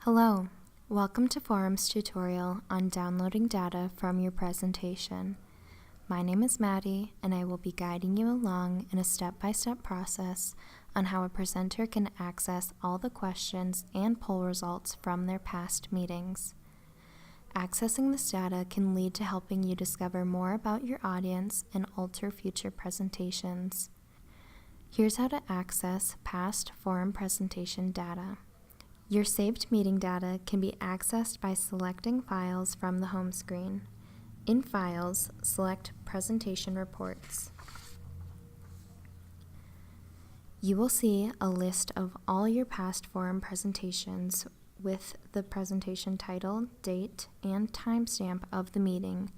Hello, welcome to Forum's tutorial on downloading data from your presentation. My name is Maddie, and I will be guiding you along in a step-by-step process on how a presenter can access all the questions and poll results from their past meetings. Accessing this data can lead to helping you discover more about your audience and alter future presentations. Here's how to access past Forum presentation data. Your saved meeting data can be accessed by selecting Files from the home screen. In Files, select Presentation Reports. You will see a list of all your past Forum presentations with the presentation title, date, and timestamp of the meeting.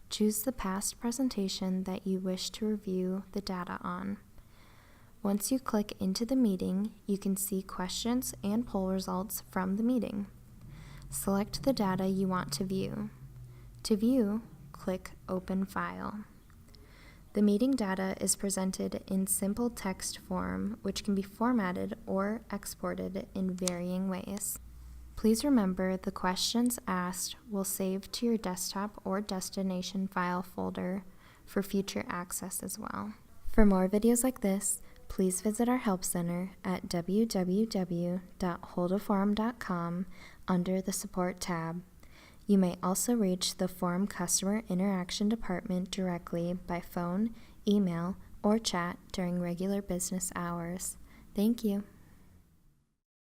Choose the past presentation that you wish to review the data on. Once you click into the meeting, you can see questions and poll results from the meeting. Select the data you want to view. To view, click Open File. The meeting data is presented in simple text form, which can be formatted or exported in varying ways. Please remember the questions asked will save to your desktop or destination file folder for future access as well. For more videos like this, please visit our Help Center at www.holdaforum.com under the Support tab. You may also reach the Forum Customer Interaction Department directly by phone, email, or chat during regular business hours. Thank you.